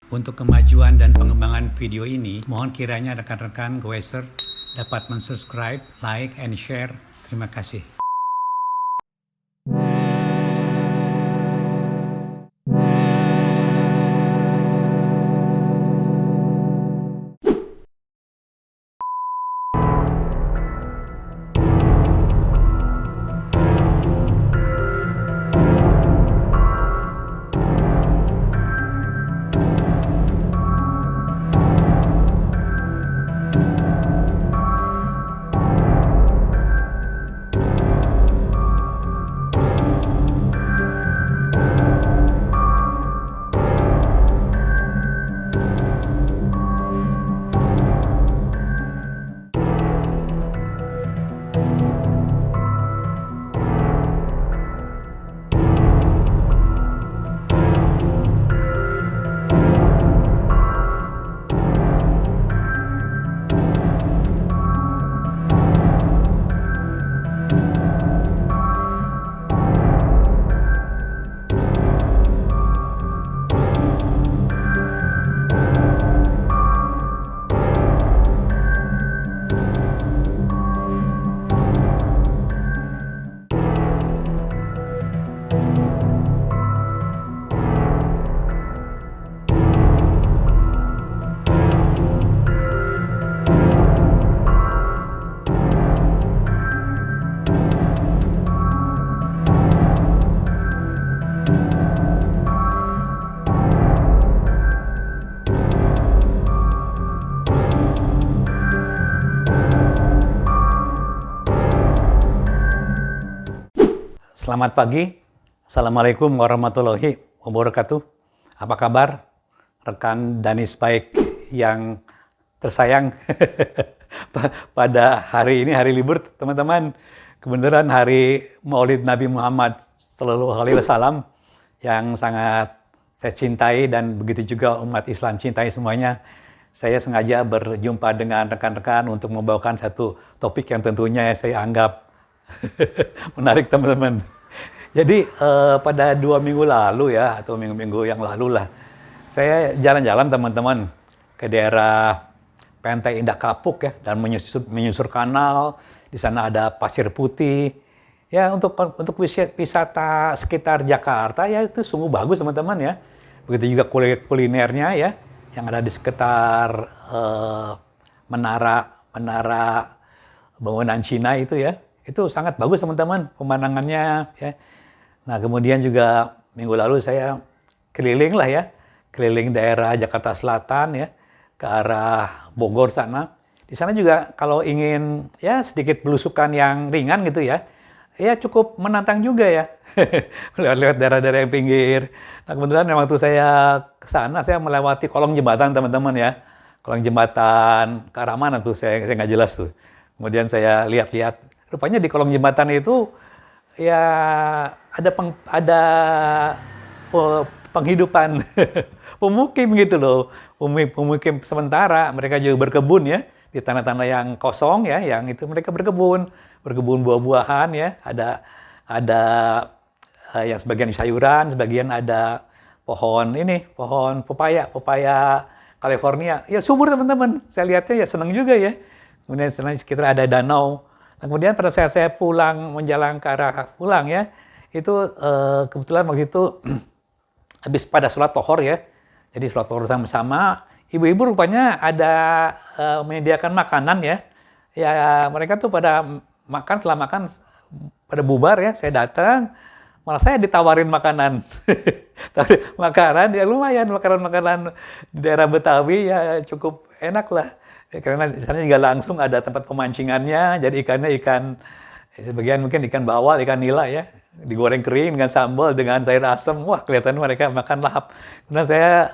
Untuk kemajuan dan pengembangan video ini, mohon kiranya rekan-rekan Goeser dapat mensubscribe, like, and share. Terima kasih. Selamat pagi. Assalamualaikum warahmatullahi wabarakatuh. Apa kabar rekan Danis Baik yang tersayang? Pada hari ini, hari libur teman-teman, kebenaran hari Maulid Nabi Muhammad Sallallahu Alaihi Wasallam yang sangat saya cintai dan begitu juga umat Islam cintai semuanya. Saya sengaja berjumpa dengan rekan-rekan untuk membawakan satu topik yang tentunya saya anggap menarik teman-teman. Jadi pada 2 minggu lalu ya, atau minggu-minggu yang lalu lah, saya jalan-jalan teman-teman ke daerah Pantai Indah Kapuk ya, dan menyusur kanal. Di sana ada pasir putih. Ya untuk wisata sekitar Jakarta ya itu sungguh bagus teman-teman ya. Begitu juga kulinernya ya, yang ada di sekitar menara bangunan Cina itu ya. Itu sangat bagus teman-teman pemandangannya ya. Nah kemudian juga minggu lalu saya keliling lah ya, keliling daerah Jakarta Selatan ya, ke arah Bogor sana. Di sana juga kalau ingin ya sedikit belusukan yang ringan gitu ya, ya cukup menantang juga ya. Lewat-lewat daerah-daerah yang pinggir. Nah kebetulan waktu saya ke sana saya melewati kolong jembatan teman-teman ya. Kolong jembatan ke arah mana tuh saya nggak jelas tuh. Kemudian saya lihat-lihat, rupanya di kolong jembatan itu ya ada penghidupan pemukim gitu loh, pemukim sementara. Mereka juga berkebun ya di tanah-tanah yang kosong ya, yang itu mereka berkebun buah-buahan ya. Ada yang sebagian sayuran, sebagian ada pohon pepaya California. Ya subur teman-teman. Saya lihatnya ya senang juga ya. Kemudian sekitar ada danau. Kemudian pada saat saya pulang, menjalan ke arah pulang ya, itu kebetulan waktu itu habis pada sholat tohor ya, jadi sholat tohor sama-sama, ibu-ibu rupanya ada menyediakan makanan ya, ya mereka tuh pada makan, setelah makan pada bubar ya, saya datang, malah saya ditawarin makanan, makanan ya lumayan, makanan-makanan di daerah Betawi ya cukup enak lah. Ya, karena di sana juga langsung ada tempat pemancingannya, jadi ikannya ikan, sebagian mungkin ikan bawal, ikan nila ya, digoreng kering dengan sambal, dengan sayur asem, wah kelihatan mereka makan lahap. Kemudian saya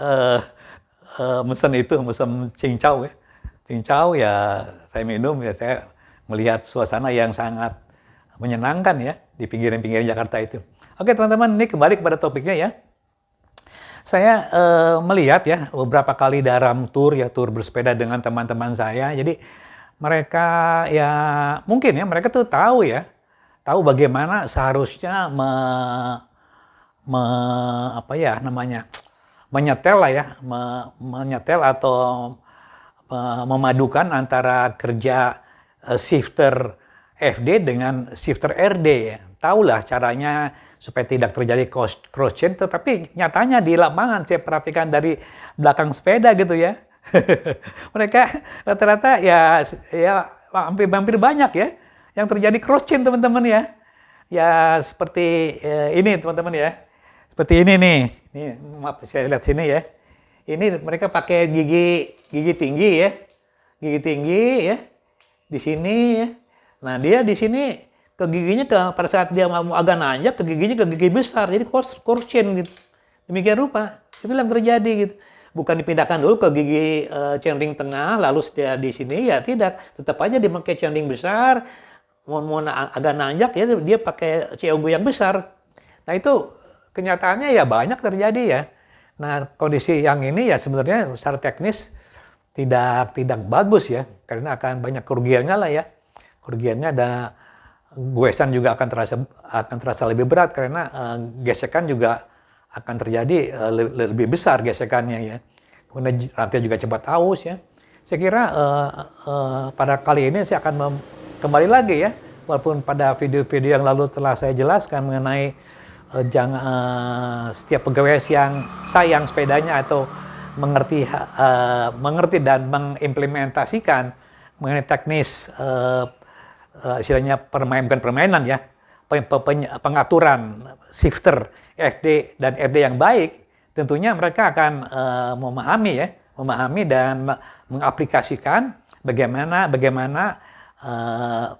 mesen cincau ya, cincau ya saya minum ya, saya melihat suasana yang sangat menyenangkan ya, di pinggiran-pinggiran Jakarta itu. Oke teman-teman, ini kembali kepada topiknya ya. Saya melihat ya beberapa kali dalam tur bersepeda dengan teman-teman saya. Jadi mereka ya mungkin ya mereka tuh tahu ya, tahu bagaimana seharusnya menyetel lah ya, menyetel atau memadukan antara kerja shifter FD dengan shifter RD ya. Tahulah caranya supaya tidak terjadi cross chain, tetapi nyatanya di lapangan saya perhatikan dari belakang sepeda gitu ya. Mereka rata-rata ya hampir banyak ya yang terjadi cross chain teman-teman ya. Ya seperti ini teman-teman ya. Seperti ini nih. Nih, maaf saya lihat sini ya. Ini mereka pakai gigi tinggi ya. Gigi tinggi ya. Di sini ya. Nah, dia di sini ke giginya pada saat dia mau agak nanjak ke giginya ke gigi besar. Jadi cross chain gitu. Demikian rupa. Itulah yang terjadi gitu. Bukan dipindahkan dulu ke gigi chain ring tengah lalu dia di sini ya tidak. Tetap aja dipakai chain ring besar. Mau agak nanjak ya dia pakai COG yang besar. Nah, itu kenyataannya ya banyak terjadi ya. Nah, kondisi yang ini ya sebenarnya secara teknis tidak bagus ya, karena akan banyak kerugiannya lah ya. Kerugiannya ada goesan juga akan terasa lebih berat karena gesekan juga akan terjadi lebih besar gesekannya ya. Kemudian rantai juga cepat aus ya. Saya kira pada kali ini saya akan kembali lagi ya, walaupun pada video-video yang lalu telah saya jelaskan mengenai setiap pegawai yang sayang sepedanya atau mengerti dan mengimplementasikan mengenai teknis istilahnya bukan permainan ya, pengaturan shifter FD dan RD yang baik, tentunya mereka akan memahami dan mengaplikasikan bagaimana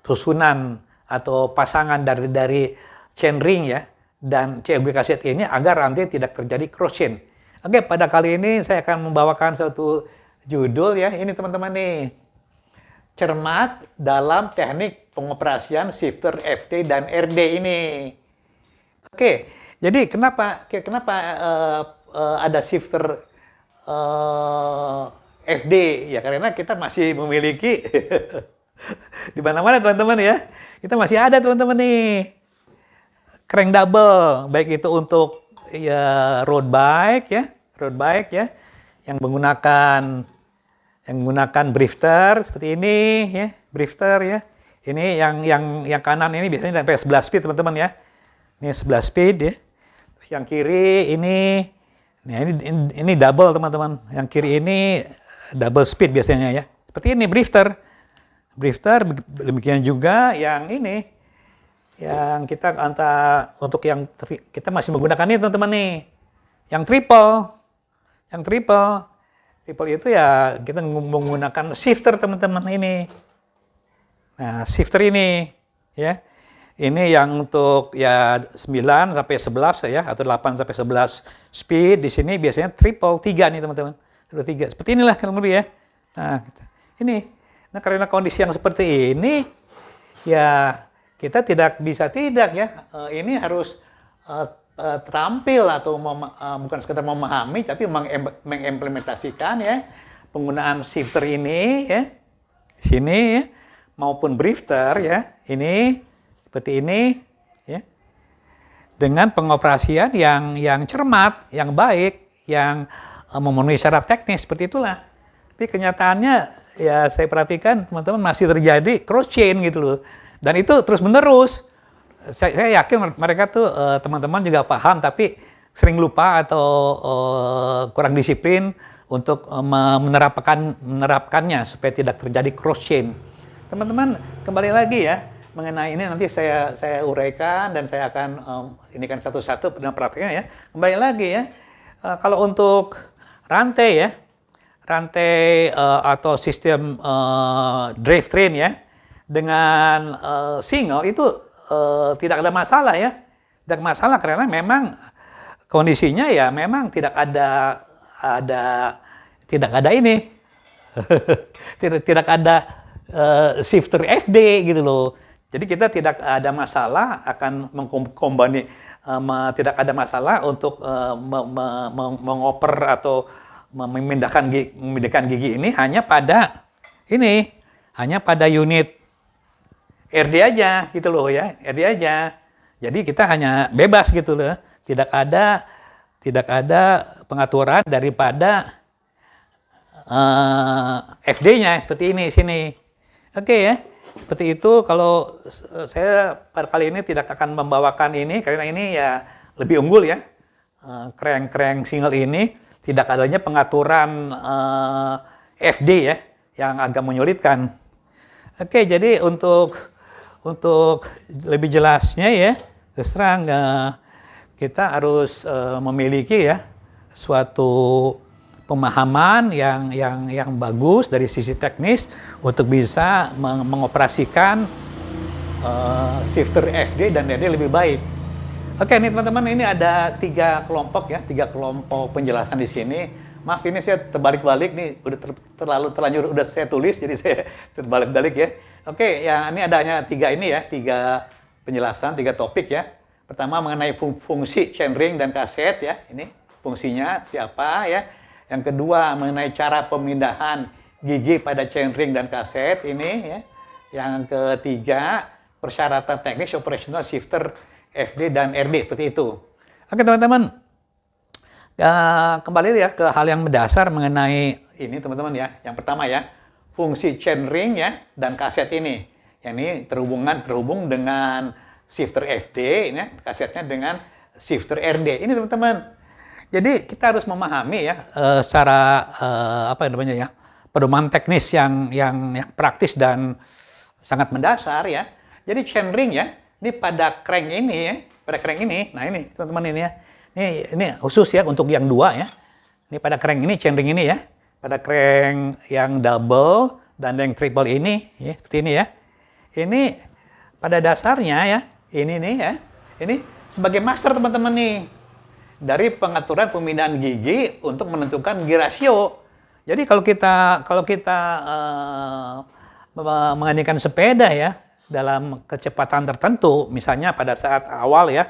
susunan atau pasangan dari chain ring ya dan COG kaset ini agar nanti tidak terjadi cross chain. Oke, pada kali ini saya akan membawakan suatu judul ya. Ini teman-teman nih. Cermat dalam teknik pengoperasian shifter FD dan RD ini. Oke, jadi kenapa ada shifter FD? Ya karena kita masih memiliki di mana-mana teman-teman ya. Kita masih ada teman-teman nih. Crank double, baik itu untuk ya road bike ya, yang menggunakan drifter seperti ini ya, drifter ya. Ini yang kanan ini biasanya sampai 11 speed teman-teman ya. Ini 11 speed ya. Terus yang kiri ini, nah ini double teman-teman. Yang kiri ini double speed biasanya ya. Seperti ini drifter, demikian juga yang ini. Yang kita untuk yang kita masih menggunakan ini teman-teman nih. Yang triple itu ya kita menggunakan shifter teman-teman ini. Nah, shifter ini ya. Ini yang untuk ya 9 sampai 11 ya atau 8 sampai 11 speed. Di sini biasanya triple 3 nih teman-teman. Triple 3. Seperti inilah kurang lebih ya. Nah, ini. Nah, karena kondisi yang seperti ini ya kita tidak bisa ya. Ini harus terampil atau bukan sekedar memahami tapi mengimplementasikan ya penggunaan shifter ini ya sini ya, maupun drifter ya ini seperti ini ya dengan pengoperasian yang cermat, yang baik, yang memenuhi syarat teknis seperti itulah. Tapi kenyataannya ya saya perhatikan teman-teman masih terjadi cross chain gitu loh. Dan itu terus menerus. Saya yakin mereka tuh teman-teman juga paham tapi sering lupa atau kurang disiplin untuk menerapkannya supaya tidak terjadi cross chain. Teman-teman kembali lagi ya mengenai ini nanti saya uraikan dan saya akan ini kan satu-satu dan prakteknya ya. Kembali lagi ya kalau untuk rantai atau sistem drivetrain ya dengan single itu tidak ada masalah ya. Tidak masalah karena memang kondisinya ya memang tidak ada ini. tidak ada shifter FD gitu loh. Jadi kita tidak ada masalah akan tidak ada masalah untuk mengoper atau memindahkan gigi ini hanya pada unit RD aja gitu loh ya, RD aja. Jadi kita hanya bebas gitu loh, tidak ada tidak ada pengaturan daripada FD-nya seperti ini sini. Oke ya. Seperti itu. Kalau saya pada kali ini tidak akan membawakan ini karena ini ya lebih unggul ya. Crank single ini tidak adanya pengaturan FD ya yang agak menyulitkan. Oke, jadi untuk lebih jelasnya ya, terus terang kita harus memiliki ya suatu pemahaman yang bagus dari sisi teknis untuk bisa mengoperasikan shifter FD dan RD lebih baik. Oke, nih teman-teman, ini ada 3 kelompok ya, 3 kelompok penjelasan di sini. Maaf, ini saya terbalik-balik nih, udah terlanjur udah saya tulis, jadi saya terbalik-balik ya. Oke, ya ini adanya 3 ini ya, 3 penjelasan, 3 topik ya. Pertama mengenai fungsi chainring dan kaset ya, ini fungsinya siapa ya. Yang kedua mengenai cara pemindahan gigi pada chainring dan kaset ini ya. Yang ketiga persyaratan teknis operasional shifter FD dan RD seperti itu. Oke teman-teman, kembali ya ke hal yang mendasar mengenai ini teman-teman ya. Yang pertama ya, fungsi chainring ya dan kaset ini. Yang ini terhubung dengan shifter FD ya, kasetnya dengan shifter RD. Ini teman-teman. Jadi kita harus memahami ya secara apa namanya ya, pedoman teknis yang praktis dan sangat mendasar ya. Jadi chainring ya, ini pada crank ini ya, pada crank ini. Nah ini teman-teman ini ya. Ini khusus ya untuk yang 2 ya. Ini pada crank ini, chainring ini ya. Pada crank yang double dan yang triple ini ya, seperti ini ya. Ini pada dasarnya ya, ini nih ya. Ini sebagai master teman-teman nih. Dari pengaturan pemindahan gigi untuk menentukan gigi rasio. Jadi kalau kita mengandalkan sepeda ya dalam kecepatan tertentu, misalnya pada saat awal ya,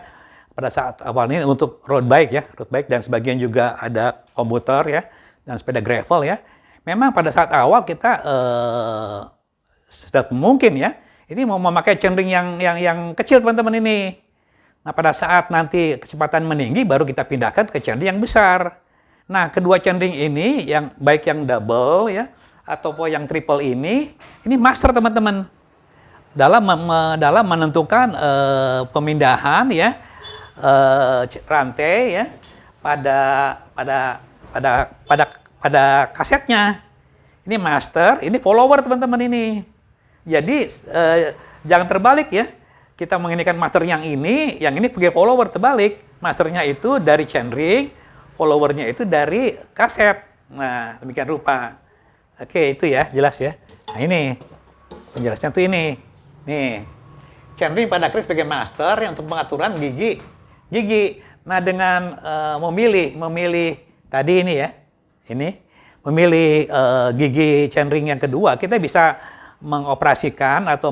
pada saat awal ini untuk road bike ya, road bike dan sebagian juga ada komuter ya dan sepeda gravel ya. Memang pada saat awal kita sedang mungkin ya, ini mau memakai chainring yang kecil teman-teman ini. Nah, pada saat nanti kecepatan meninggi, baru kita pindahkan ke chainring yang besar. Nah, kedua chainring ini, yang baik yang double ya, ataupun yang triple ini master teman-teman dalam menentukan pemindahan ya rantai ya pada kasetnya. Ini master, ini follower teman-teman ini. Jadi jangan terbalik ya. Kita menginginkan master yang ini sebagai follower terbalik. Masternya itu dari chainring, followernya itu dari kaset. Nah, demikian rupa. Oke, itu ya, jelas ya. Nah, ini penjelasannya tuh ini. Nih, chainring pada crank sebagai master yang untuk pengaturan gigi. Nah, dengan memilih tadi ini ya, memilih gigi chainring yang kedua, kita bisa mengoperasikan atau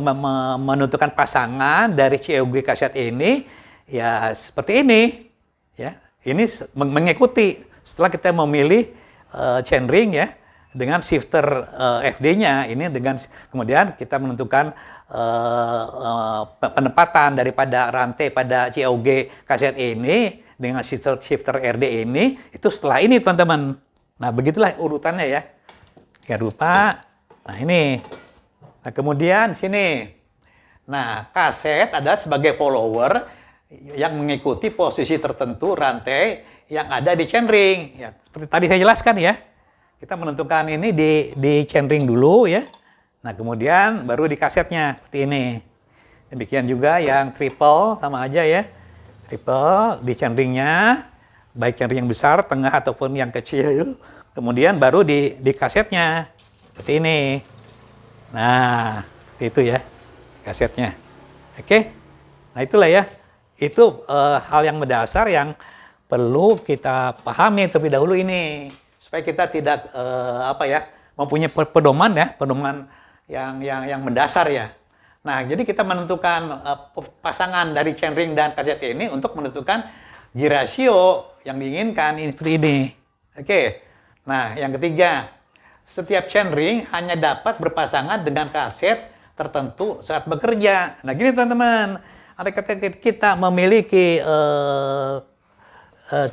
menentukan pasangan dari COG kaset ini ya seperti ini ya. Ini mengikuti setelah kita memilih chainring ya dengan shifter FD-nya ini, dengan kemudian kita menentukan penempatan daripada rantai pada COG kaset ini dengan shifter RD ini itu setelah ini teman-teman. Nah, begitulah urutannya ya. Kayak rupa. Nah, ini. Nah, kemudian sini. Nah, kaset adalah sebagai follower yang mengikuti posisi tertentu rantai yang ada di chainring. Ya, seperti tadi saya jelaskan ya. Kita menentukan ini di chainring dulu ya. Nah, kemudian baru di kasetnya seperti ini. Demikian juga yang triple sama aja ya. Triple di chainringnya, baik chainring yang besar, tengah ataupun yang kecil. Kemudian baru di kasetnya seperti ini. Nah, itu ya kasetnya. Oke. Nah, itulah ya. Itu hal yang mendasar yang perlu kita pahami terlebih dahulu ini supaya kita tidak mempunyai pedoman yang mendasar ya. Nah, jadi kita menentukan pasangan dari chainring dan kaset ini untuk menentukan gigi rasio yang diinginkan ini seperti ini. Oke. Nah, yang ketiga, setiap chainring hanya dapat berpasangan dengan kaset tertentu saat bekerja. Nah, gini teman-teman, ketika kita memiliki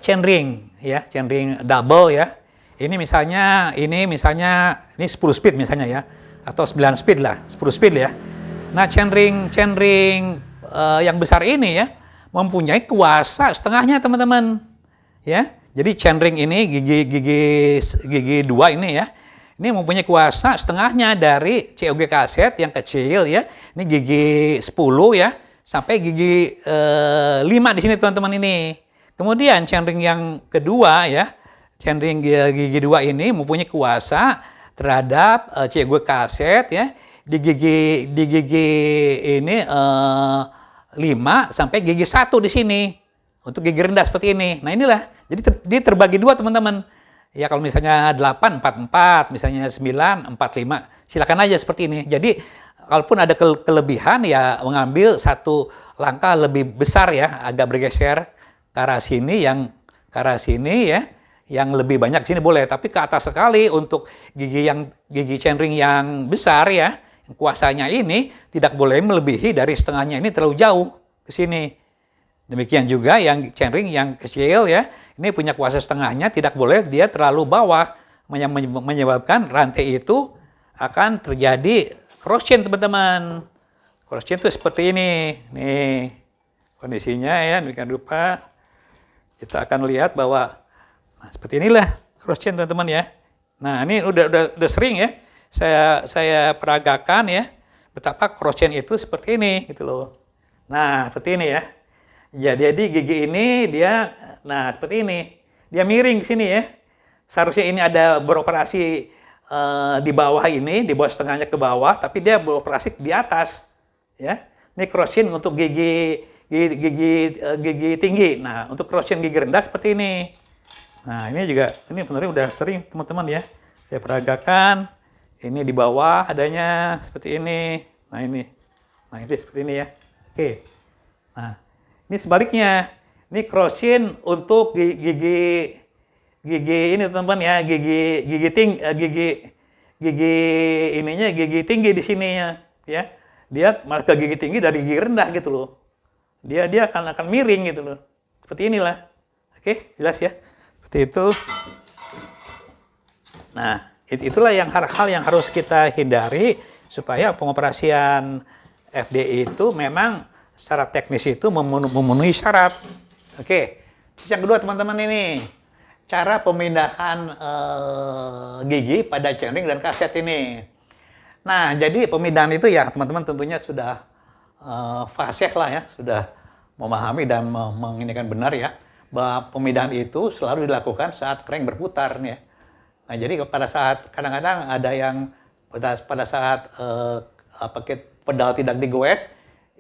chainring ya, chainring double ya. Ini misalnya ini 10 speed misalnya ya, atau 9 speed lah, 10 speed ya. Nah, chainring yang besar ini ya mempunyai kuasa setengahnya teman-teman. Ya. Jadi chainring ini gigi 2 ini ya. Ini mempunyai kuasa setengahnya dari COG kaset yang kecil ya. Ini gigi 10 ya sampai gigi 5 di sini teman-teman ini. Kemudian chainring yang kedua ya, chainring gigi 2 ini mempunyai kuasa terhadap COG kaset ya di gigi ini 5 sampai gigi 1 di sini. Untuk gigi rendah seperti ini. Nah, inilah. Jadi dia terbagi dua teman-teman. Ya kalau misalnya 8, 4, 4, misalnya 9, 4, 5. Silakan aja seperti ini. Jadi kalaupun ada kelebihan ya mengambil satu langkah lebih besar ya, agak bergeser ke arah sini ya, yang lebih banyak sini boleh, tapi ke atas sekali untuk gigi chainring yang besar ya, yang kuasanya ini tidak boleh melebihi dari setengahnya ini terlalu jauh ke sini. Demikian juga yang chainring yang kecil ya, ini punya kuasa setengahnya, tidak boleh dia terlalu bawah, menyebabkan rantai itu akan terjadi cross chain teman-teman. Cross chain itu seperti ini, nih kondisinya ya, demikian rupa kita akan lihat bahwa seperti inilah cross chain teman-teman ya. Nah ini udah sering ya, saya peragakan ya, betapa cross chain itu seperti ini gitu loh. Nah seperti ini ya. Ya, jadi gigi ini dia, nah seperti ini, dia miring ke sini ya. Seharusnya ini ada beroperasi di bawah ini, di bawah setengahnya ke bawah, tapi dia beroperasi di atas, ya. Ini cross chain untuk gigi tinggi. Nah, untuk cross chain gigi rendah seperti ini. Nah, ini juga, ini sebenarnya udah sering teman-teman ya. Saya peragakan, ini di bawah adanya seperti ini. Nah ini seperti ini ya. Oke. Nah. Ini sebaliknya, ini cross chain untuk gigi ini teman-teman ya, gigi tinggi di sininya ya. Dia malah ke gigi tinggi dari gigi rendah gitu loh. Dia akan miring gitu loh. Seperti inilah. Oke, jelas ya. Seperti itu. Nah, itulah hal-hal yang harus kita hindari supaya pengoperasian FDI itu memang secara teknis itu memenuhi syarat. Oke. Terus yang kedua teman-teman ini, cara pemindahan gigi pada chainring dan kaset ini. Nah, jadi pemindahan itu ya teman-teman tentunya sudah fasih lah ya, sudah memahami dan menginikan benar ya, bahwa pemindahan itu selalu dilakukan saat crank berputar nih ya. Nah, jadi pada saat kadang-kadang ada yang pada saat pedal tidak digoes,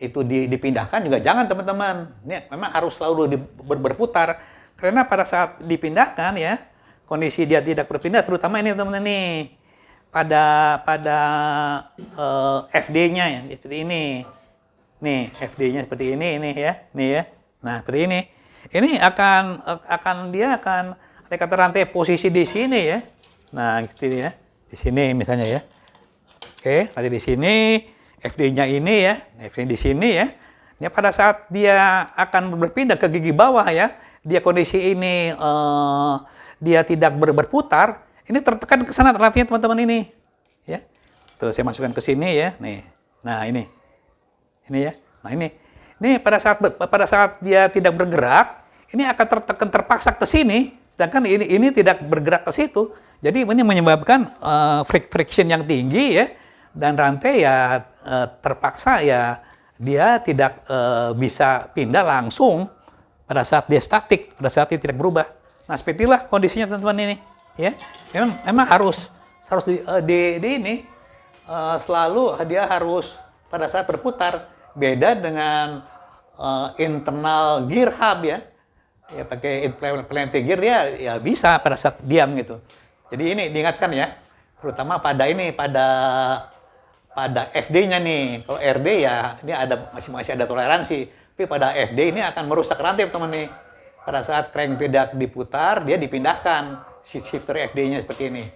itu dipindahkan juga jangan teman-teman. Ini memang harus selalu berputar. Karena pada saat dipindahkan ya, kondisi dia tidak berpindah, terutama ini teman-teman nih, pada FD-nya yang seperti ini. Nih, FD-nya seperti ini ya. Nih ya. Nah, seperti ini. Ini dia akan ada kata rantai posisi di sini ya. Nah, gitu ya. Di sini misalnya ya. Oke, nanti di sini FD-nya ini ya, FD di sini ya. Ini pada saat dia akan berpindah ke gigi bawah ya, dia kondisi ini dia tidak berputar, ini tertekan ke sana rantai teman-teman ini, ya. Tuh saya masukkan ke sini ya, nih. Nah ini ya. Nah ini pada saat dia tidak bergerak, ini akan tertekan terpaksa ke sini, sedangkan ini tidak bergerak ke situ. Jadi ini menyebabkan friction yang tinggi ya. Dan rantai ya terpaksa ya dia tidak bisa pindah langsung pada saat dia statik, pada saat dia tidak berubah. Nah seperti itulah kondisinya teman-teman ini ya. Memang harus ini selalu dia harus pada saat berputar. Beda dengan internal gear hub ya pakai implemented gear ya bisa pada saat diam gitu. Jadi ini diingatkan ya, terutama pada FD-nya nih. Kalau RD ya ini masih ada toleransi, tapi pada FD ini akan merusak rantai teman nih. Pada saat crank tidak diputar, dia dipindahkan shifter FD-nya seperti ini.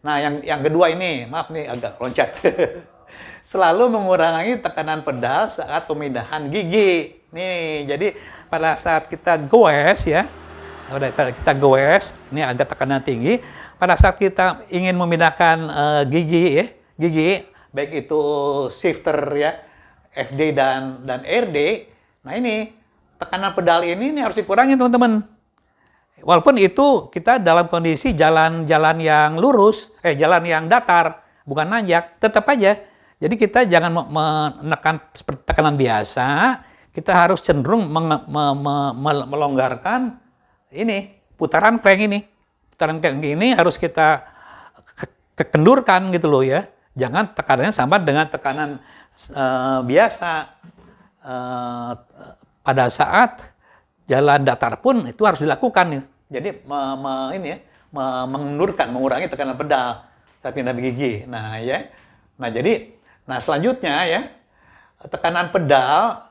Nah, yang kedua ini, maaf nih agak loncat. Selalu mengurangi tekanan pedal saat pemindahan gigi. Nih, jadi pada saat kita goes ya, pada kita goes, ini agak tekanan tinggi. Pada saat kita ingin memindahkan gigi, ya, gigi, baik itu shifter ya, FD dan RD, nah ini tekanan pedal ini harus dikurangi teman-teman. Walaupun itu kita dalam kondisi jalan yang lurus, jalan yang datar, bukan nanjak, tetap aja. Jadi kita jangan menekan seperti tekanan biasa, kita harus cenderung melonggarkan ini putaran crank ini. Putaran crank ini harus kita kendurkan gitu loh ya. Jangan tekanannya sama dengan tekanan biasa. Pada saat jalan datar pun itu harus dilakukan. Jadi mengendurkan, mengurangi tekanan pedal saat pindah gigi. Nah ya, nah selanjutnya ya, tekanan pedal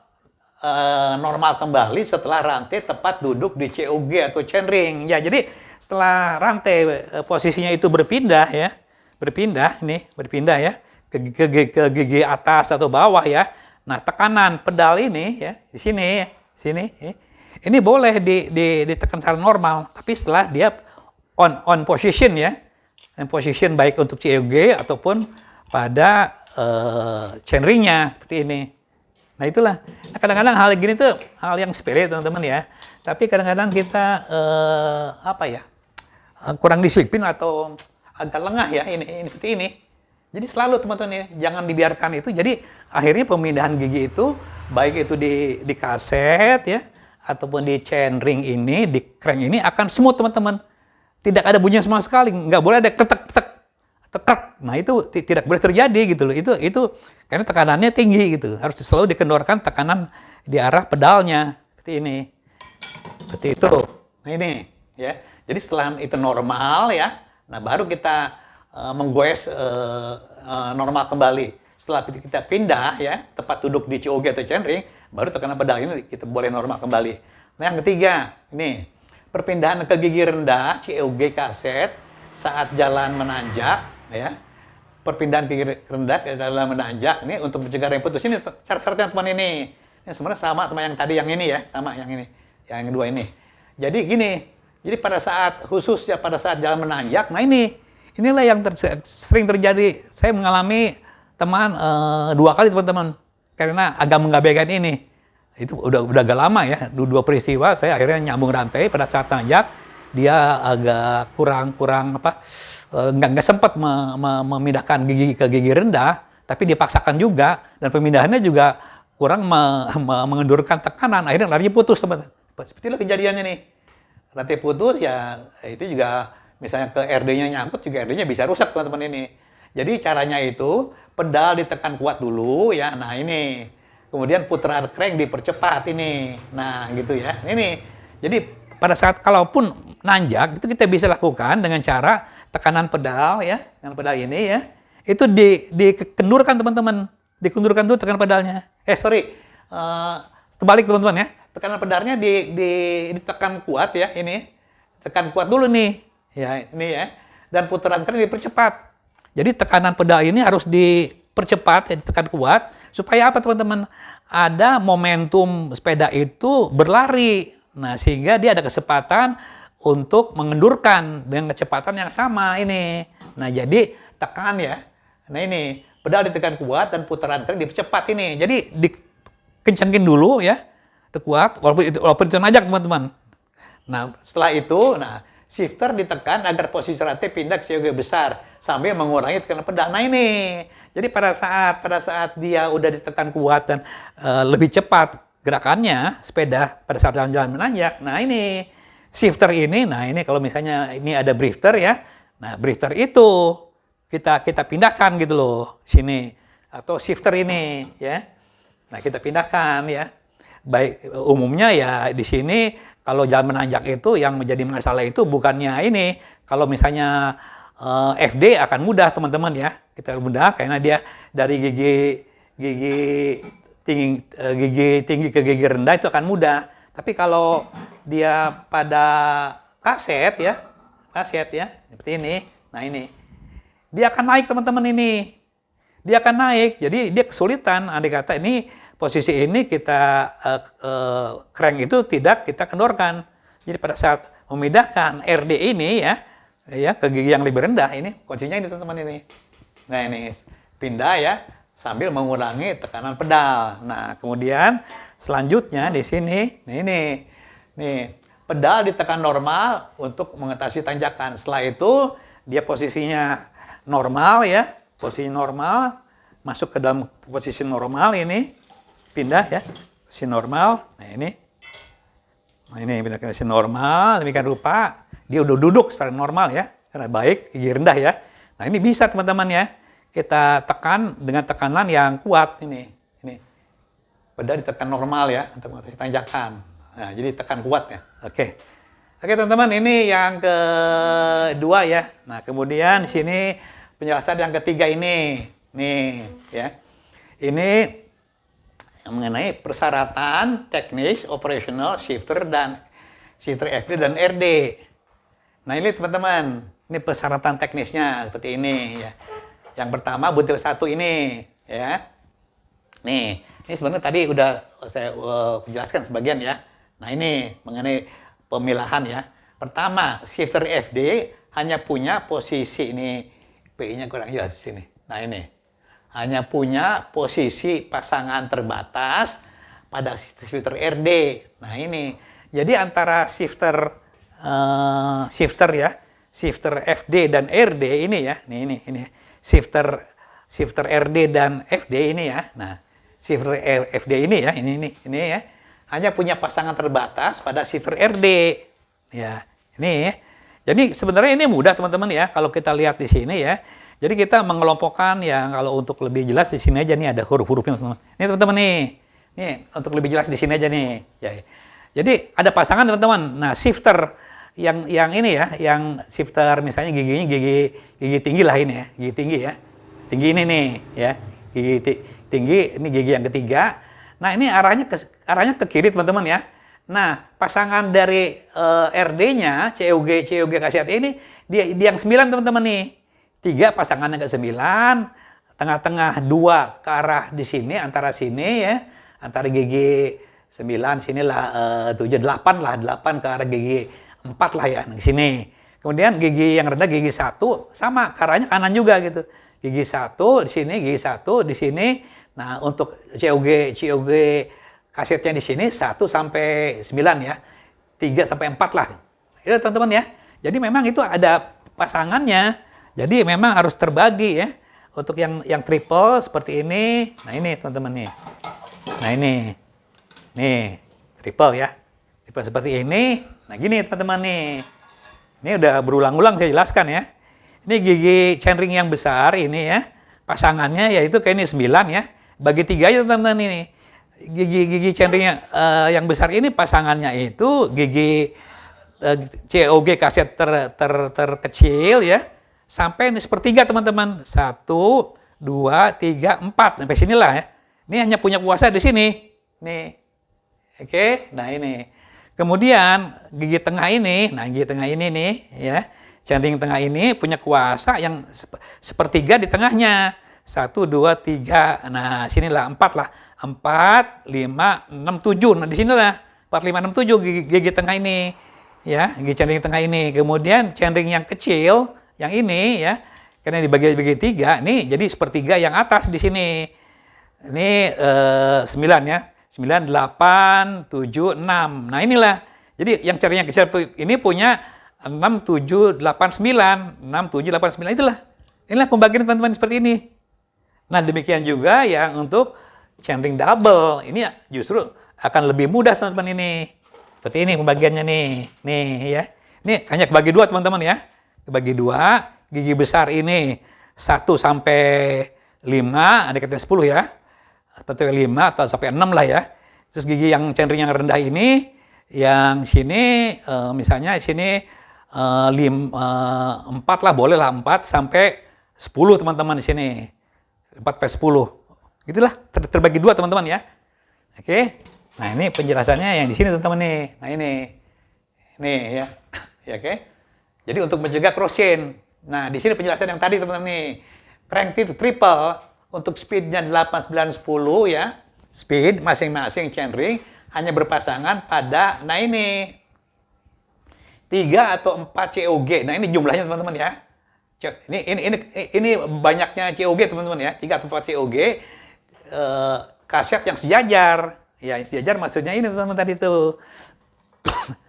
normal kembali setelah rantai tepat duduk di COG atau chainring. Ya, jadi setelah rantai posisinya itu berpindah ya, berpindah ya ke gigi atas atau bawah ya. Nah, tekanan pedal ini ya di sini. Ini boleh ditekan secara normal, tapi setelah dia on position ya. On position baik untuk COG ataupun pada chainringnya seperti ini. Nah itulah. Nah, kadang-kadang hal gini tuh hal yang sepele teman-teman ya. Tapi kadang-kadang kita kurang disiplin atau agak lengah ya ini seperti ini. Jadi selalu teman-teman ya, jangan dibiarkan itu. Jadi akhirnya pemindahan gigi itu baik itu di kaset ya ataupun di chainring ini, di crank ini akan smooth teman-teman. Tidak ada bunyi sama sekali, nggak boleh ada ketek-ketek. Nah itu tidak boleh terjadi gitu loh. Itu karena tekanannya tinggi gitu. Harus selalu dikendorkan tekanan di arah pedalnya seperti ini. Seperti itu. Nah ini ya. Jadi setelah itu normal ya. Nah baru kita menggoes normal kembali. Setelah kita pindah ya, tepat duduk di COG atau chainring, baru tekanan pedal ini kita boleh normal kembali. Nah yang ketiga, ini perpindahan ke gigi rendah COG kaset saat jalan menanjak ya. Perpindahan gigi rendah ke jalan menanjak ini untuk mencegah rem putus. Ini syarat-syaratnya teman ini. Ini sebenarnya sama yang tadi yang ini ya, sama yang ini. Yang kedua ini. Jadi gini, jadi pada saat khususnya pada saat jalan menanjak, nah inilah yang sering terjadi. Saya mengalami teman 2 kali teman-teman karena agak mengabaikan ini. Itu udah agak lama ya, 2 peristiwa saya akhirnya nyambung rantai pada saat nanjak dia agak kurang nggak sempat memindahkan gigi ke gigi rendah, tapi dipaksakan juga dan pemindahannya juga kurang mengendurkan tekanan, akhirnya larinya putus teman-teman. Sepertilah kejadiannya nih, rantai putus ya itu juga misalnya ke RD-nya nyangkut juga RD-nya bisa rusak teman-teman ini. Jadi caranya itu pedal ditekan kuat dulu ya. Nah ini. Kemudian putaran crank dipercepat ini. Nah gitu ya. Ini. Jadi pada saat kalaupun nanjak itu kita bisa lakukan dengan cara tekanan pedal ya. Dengan pedal ini ya. Itu dikendurkan teman-teman. Dikendurkan dulu tekanan pedalnya. Terbalik teman-teman ya. Tekanan pedalnya ditekan kuat ya ini. Tekan kuat dulu nih. Ya ini ya. Dan putaran crank dipercepat. Jadi tekanan pedal ini harus dipercepat, ya, ditekan kuat, supaya apa teman-teman? Ada momentum sepeda itu berlari. Nah, sehingga dia ada kesempatan untuk mengendurkan dengan kecepatan yang sama ini. Nah, jadi tekan ya. Nah ini, pedal ditekan kuat dan putaran crank dipercepat ini. Jadi dikencengin dulu ya, itu kuat, walaupun itu najak teman-teman. Nah, setelah itu, shifter ditekan agar posisi rantai pindah ke COG besar sambil mengurangi tekanan pedal. Nah ini, jadi pada saat dia udah ditekan kuat dan lebih cepat gerakannya sepeda pada saat jalan-jalan menanjak. Nah ini shifter ini, nah ini kalau misalnya ini ada drifter ya, nah drifter itu kita pindahkan gitu loh sini atau shifter ini ya. Nah kita pindahkan ya. Baik umumnya ya di sini. Kalau jalan menanjak itu yang menjadi masalah itu bukannya ini. Kalau misalnya FD akan mudah teman-teman ya. Kita mudah karena dia dari gigi tinggi ke gigi rendah itu akan mudah. Tapi kalau dia pada kaset ya seperti ini. Nah ini. Dia akan naik teman-teman ini. Dia akan naik. Jadi dia kesulitan. Andai kata ini posisi ini kita crank itu tidak kita kendorkan. Jadi pada saat memindahkan RD ini ya ke gigi yang lebih rendah, ini kuncinya ini teman-teman ini. Nah ini pindah ya sambil mengurangi tekanan pedal. Nah kemudian selanjutnya di sini, nih pedal ditekan normal untuk mengatasi tanjakan. Setelah itu dia posisinya normal ya, posisi normal, masuk ke dalam posisi normal ini, pindah ya, posisi normal. Nah ini pindah ke posisi normal, demikian rupa dia udah duduk secara normal ya, karena baik, gigi rendah ya. Nah ini bisa teman-teman ya, kita tekan dengan tekanan yang kuat ini. Pedal ditekan normal ya untuk mengatasi tanjakan. Nah jadi tekan kuat ya. Oke teman-teman, ini yang kedua ya. Nah kemudian di sini penjelasan yang ketiga ini, nih ya. Ini yang mengenai persyaratan teknis operasional shifter FD dan RD. Nah ini teman-teman, ini persyaratan teknisnya seperti ini ya. Yang pertama butir satu ini ya. Nih, ini sebenarnya tadi udah saya jelaskan sebagian ya. Nah ini mengenai pemilahan ya. Pertama, shifter FD hanya punya posisi ini, PI-nya kurang jelas di sini. Nah ini, hanya punya posisi pasangan terbatas pada shifter RD. Nah ini, jadi antara shifter FD dan RD ini ya, ini shifter RD dan FD ini ya. Nah, shifter FD ini ya, ini ya, hanya punya pasangan terbatas pada shifter RD. Ya, ini ya. Jadi sebenarnya ini mudah teman-teman ya, kalau kita lihat di sini ya. Jadi kita mengelompokkan yang kalau untuk lebih jelas di sini aja nih ada huruf-hurufnya teman-teman. Ini teman-teman nih. Nih untuk lebih jelas di sini aja nih. Ya. Jadi ada pasangan teman-teman. Nah, shifter yang ini ya, yang shifter misalnya giginya gigi tinggi lah ini ya, gigi tinggi ya. Tinggi ini nih ya. Gigi tinggi ini gigi yang ketiga. Nah, ini arahnya ke kiri teman-teman ya. Nah, pasangan dari RD-nya COG khasiat ini dia yang 9 teman-teman nih. 3 pasangannya ke 9, tengah-tengah 2 ke arah di sini, antara sini ya, antara gigi 9 sinilah 7 8 lah, 8 ke arah gigi 4 lah ya ke sini. Kemudian gigi yang rendah gigi 1 sama ke arahnya kanan juga gitu. Gigi 1 di sini, gigi 1 di sini. Nah, untuk COG kasetnya di sini 1 sampai 9 ya. 3 sampai 4 lah. Itu teman-teman ya. Jadi memang itu ada pasangannya. Jadi memang harus terbagi ya. Untuk yang triple seperti ini. Nah, ini teman-teman nih. Nah, ini. Nih, triple ya. Triple seperti ini. Nah, gini teman-teman nih. Ini udah berulang-ulang saya jelaskan ya. Ini gigi chainring yang besar ini ya. Pasangannya yaitu kayak ini 9 ya. Bagi 3 aja teman-teman ini. Gigi chainring yang besar ini pasangannya itu gigi COG kaset terkecil ya. Sampai sepertiga teman-teman. 1, 2, 3, 4. Sampai sinilah ya. Ini hanya punya kuasa di sini. Nih. Oke, nah ini. Kemudian gigi tengah ini, nah gigi tengah ini nih ya. Chainring tengah ini punya kuasa yang sepertiga di tengahnya. 1, 2, 3. Nah, sinilah 4 lah. 4, 5, 6, 7. Nah, di sinilah 4, 5, 6, 7 gigi tengah ini. Ya, gigi chainring tengah ini. Kemudian chainring yang kecil, yang ini ya. Karena dibagi 3, nih jadi sepertiga yang atas di sini. Ini 9 ya. 9, 8, 7, 6. Nah, inilah. Jadi yang chainring yang kecil ini punya 6, 7, 8, 9. 6, 7, 8, 9. Inilah pembagian teman-teman seperti ini. Nah, demikian juga yang untuk chainring double. Ini justru akan lebih mudah teman-teman ini. Seperti ini pembagiannya nih. Nih ya. Ini hanya kebagi 2 teman-teman ya. Kebagi 2. Gigi besar ini 1 sampai 5. Ada katanya 10 ya. Atau 5 atau sampai 6 lah ya. Terus gigi yang chainring yang rendah ini. Yang sini misalnya sini 4 lah, boleh lah 4 sampai 10 teman-teman di sini. 4 sampai 10. Itulah terbagi 2 teman-teman ya. Oke. Nah, ini penjelasannya yang di sini teman-teman nih. Nah, ini. Nih ya. Ya, oke. Jadi untuk mencegah cross chain. Nah, di sini penjelasan yang tadi teman-teman nih. Crank triple untuk speednya 8, 9, 10 ya. Speed masing-masing chainring hanya berpasangan pada, nah ini. 3 atau 4 COG. Nah, ini jumlahnya teman-teman ya. Ini banyaknya COG teman-teman ya. 3 atau 4 COG kaset yang sejajar. Ya, yang sejajar maksudnya ini teman-teman tadi tuh.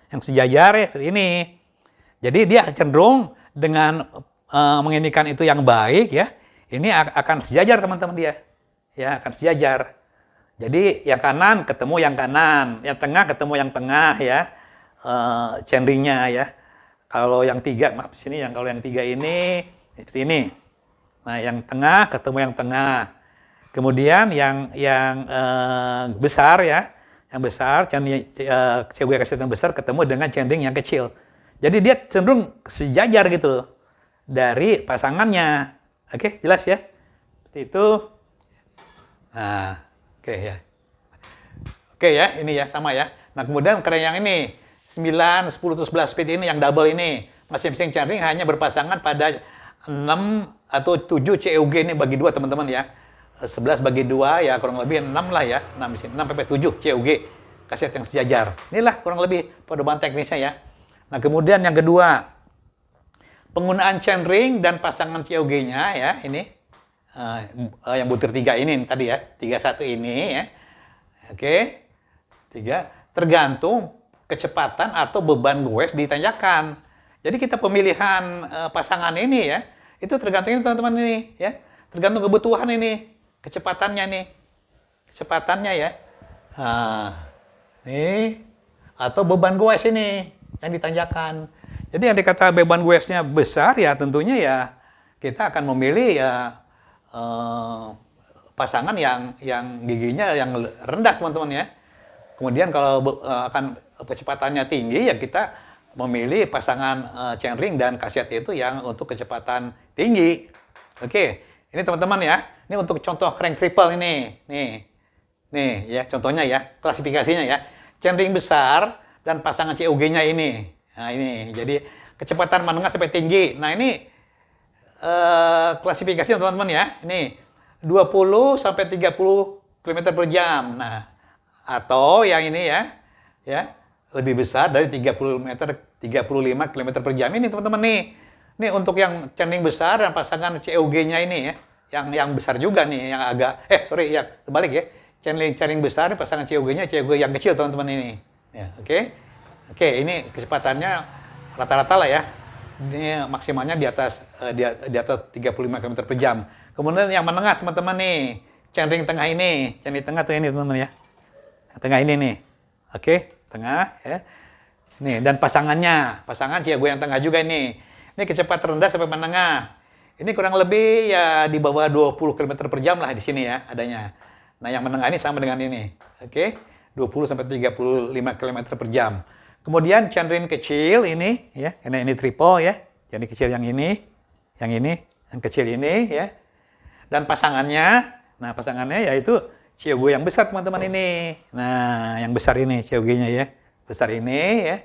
Yang sejajar ya ini. Jadi dia cenderung dengan menginginkan itu yang baik ya. Ini akan sejajar teman-teman dia. Ya, akan sejajar. Jadi yang kanan ketemu yang kanan, yang tengah ketemu yang tengah ya. Centeringnya ya. Kalau yang 3, maaf sini kalau yang 3 ini seperti ini. Nah, yang tengah ketemu yang tengah. Kemudian yang besar ya, yang besar, COG kaset yang besar ketemu dengan centering yang kecil. Jadi dia cenderung sejajar gitu dari pasangannya. Oke, jelas ya? Seperti itu. Nah, oke ya. Oke ya, ini ya sama ya. Nah, kemudian karena yang ini 9, 10, 11 speed ini yang double ini. Masing-masing centering hanya berpasangan pada 6 atau 7 COG ini bagi 2 teman-teman ya. 11 bagi 2 ya kurang lebih 6 lah ya. 6 di sini 6 sampai 7 COG kaset yang sejajar. Inilah kurang lebih pedoman teknisnya ya. Nah, kemudian yang kedua, penggunaan centering dan pasangan COG-nya ya, ini yang butir 3 ini tadi ya, 31 ini ya. Oke. 3 tergantung kecepatan atau beban goes ditanjakan. Jadi kita pemilihan pasangan ini ya, itu tergantung ini teman-teman ini ya. Tergantung kebutuhan ini, kecepatannya nih. Kecepatannya ya. Nah, ini atau beban goes ini yang ditanjakan. Jadi yang dikata beban goesnya besar ya tentunya ya kita akan memilih ya pasangan yang giginya yang rendah teman-teman ya. Kemudian kalau akan kecepatannya tinggi ya kita memilih pasangan chainring dan kaset itu yang untuk kecepatan tinggi. Oke, ini teman-teman ya. Ini untuk contoh crank triple ini. Nih ya contohnya ya, klasifikasinya ya. Chainring besar dan pasangan COG-nya ini. Nah, ini. Jadi kecepatan menengah sampai tinggi. Nah, ini klasifikasinya teman-teman ya. Ini 20 sampai 30 km per jam. Nah, atau yang ini ya lebih besar dari 35 km per jam ini teman-teman nih. Ini untuk yang chainring besar dan pasangan COG-nya ini ya. Yang besar juga nih, yang agak ya terbalik ya. Chainring besar pasangan COG-nya COG yang kecil teman-teman ini. Ya, oke, ini kecepatannya rata-rata lah ya. Ini maksimalnya di atas 35 km per jam. Kemudian yang menengah teman-teman nih, chainring tengah ini, chainring tengah tuh ini teman-teman ya. Tengah ini nih. Oke, tengah ya. Nih, dan pasangan COG yang tengah juga ini. Ini kecepatan rendah sampai menengah. Ini kurang lebih ya di bawah 20 km per jam lah di sini ya adanya. Nah, yang menengah ini sama dengan ini. Oke, 20 sampai 35 km per jam. Kemudian chainring kecil ini ya, ini triple ya. Chainring kecil yang kecil ini ya. Dan pasangannya yaitu COG yang besar teman-teman ini. Nah, yang besar ini COG-nya ya. Besar ini ya.